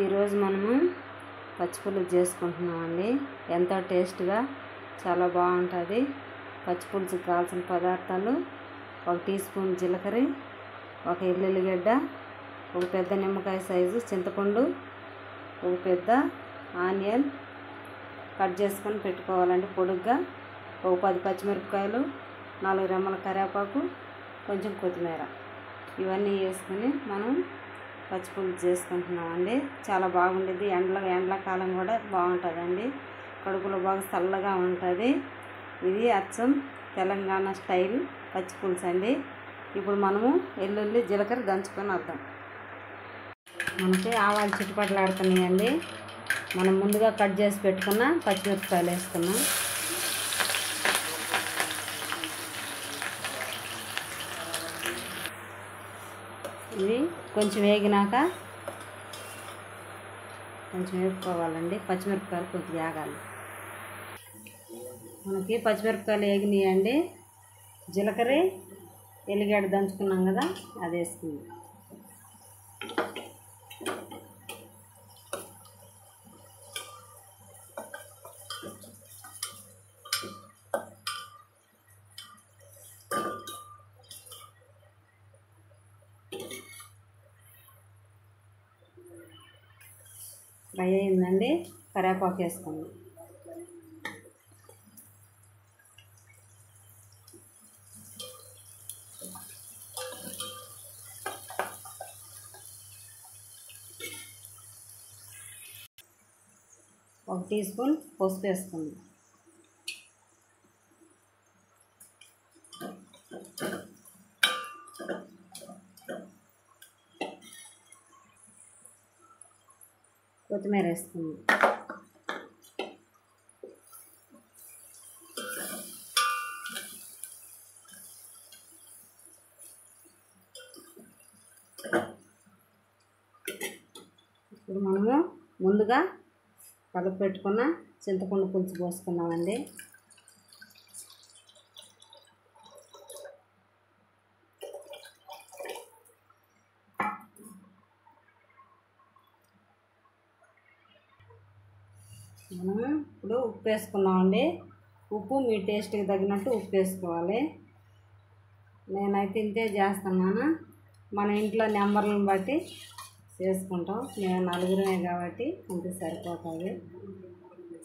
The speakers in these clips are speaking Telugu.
ఈరోజు మనము పచ్చిపులుసు చేసుకుంటున్నామండి. ఎంతో టేస్ట్గా చాలా బాగుంటుంది. పచ్చిపులుసుకు కావాల్సిన పదార్థాలు: 1 టీ స్పూన్ జీలకర్ర, 1 ఎల్లుల్లిగడ్డ, 1 పెద్ద నిమ్మకాయ సైజు చింతపండు, 1 పెద్ద ఆనియన్ కట్ చేసుకొని పెట్టుకోవాలండి పొడుగ్గా, 10 పచ్చిమిరపకాయలు, 4 రెమ్మల కరివేపాకు, కొంచెం కొత్తిమీర, ఇవన్నీ వేసుకొని మనం పచ్చిపులుసు చేసుకుంటున్నామండి. చాలా బాగుంటుంది. ఎండాకాలం కూడా బాగుంటుందండి. కడుపులో బాగా చల్లగా ఉంటుంది. ఇది అచ్చం తెలంగాణ స్టైల్ పచ్చిపులుసు అండి. ఇప్పుడు మనము వెల్లుల్లి జీలకర్ర దంచుకొని వద్దాం. మనకి ఆవాలు చిట్టుపట్లాడుతున్నాయండి. మనం ముందుగా కట్ చేసి పెట్టుకున్న పచ్చిమిరపకాయలు వేసుకున్నాం. ఇవి కొంచెం వేగినాక కొంచెం వేపుకోవాలండి. పచ్చిమిరపకాయలు కొంచెం వేగాలి. మనకి పచ్చిమిరపకాయలు వేగినాయండి. జీలకర్ర ఎల్లిగడ్డ దంచుకున్నాం కదా, అది వేసుకుందాం. ఫ్రై అయిందండి. కరివేపాకు వేసుకుందాం. ఒక టీ స్పూన్ పసుపు వేసుకుందాం. కొత్తిమీర వేసుకుందాం. ఇప్పుడు మనము ముందుగా కలిపి పెట్టుకున్న చింతపండు పులుసు పోసుకున్నామండి. మనము ఇప్పుడు ఉప్పు వేసుకున్నామండి. ఉప్పు మీ టేస్ట్కి తగినట్టు ఉప్పు వేసుకోవాలి. నేనైతే ఇంతే చేస్తున్నాను. మన ఇంట్లో నెంబర్లను బట్టి చేసుకుంటాం. మేము నలుగురమే కాబట్టి ఇంతే సరిపోతుంది.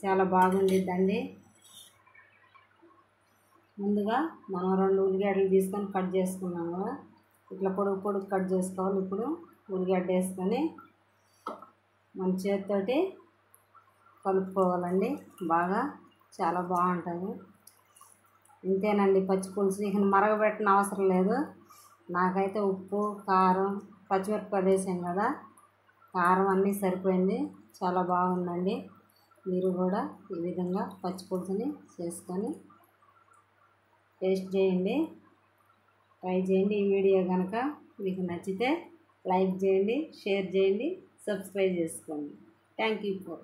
చాలా బాగుండిద్దండి. ముందుగా మనం 2 ఉల్లిగడ్డలు తీసుకొని కట్ చేసుకున్నాం కదా, ఇట్లా పొడుగు కట్ చేసుకోవాలి. ఇప్పుడు ఉల్లిగడ్డ వేసుకొని మన చేతితోటి కలుపుకోవాలండి బాగా. చాలా బాగుంటుంది. ఇంతేనండి పచ్చిపులుసు. ఇక మరగబెట్టిన అవసరం లేదు. నాకైతే ఉప్పు, కారం, పచ్చిమిరపకాయలు వేసాం కదా, కారం అన్నీ సరిపోయింది. చాలా బాగుందండి. మీరు కూడా ఈ విధంగా పచ్చిపులుసుని చేసుకొని టేస్ట్ చేయండి, ట్రై చేయండి. ఈ వీడియో కనుక మీకు నచ్చితే లైక్ చేయండి, షేర్ చేయండి, సబ్స్క్రైబ్ చేసుకోండి. Thank you for.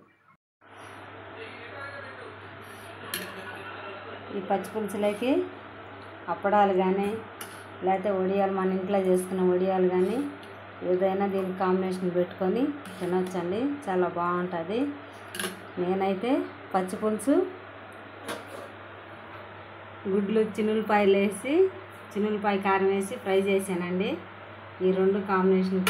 ఈ పచ్చిపులుసులోకి అప్పడాలు కానీ లేకపోతే వడియాలు, మన ఇంట్లో చేసుకున్న వడియాలు కానీ ఏదైనా దీనికి కాంబినేషన్ పెట్టుకొని తినొచ్చండి. చాలా బాగుంటుంది. నేనైతే పచ్చిపులుసు గుడ్లు చిన్నులపాయలు వేసి, చిన్నులపాయ కారం వేసి ఫ్రై చేశానండి. ఈ 2 కాంబినేషన్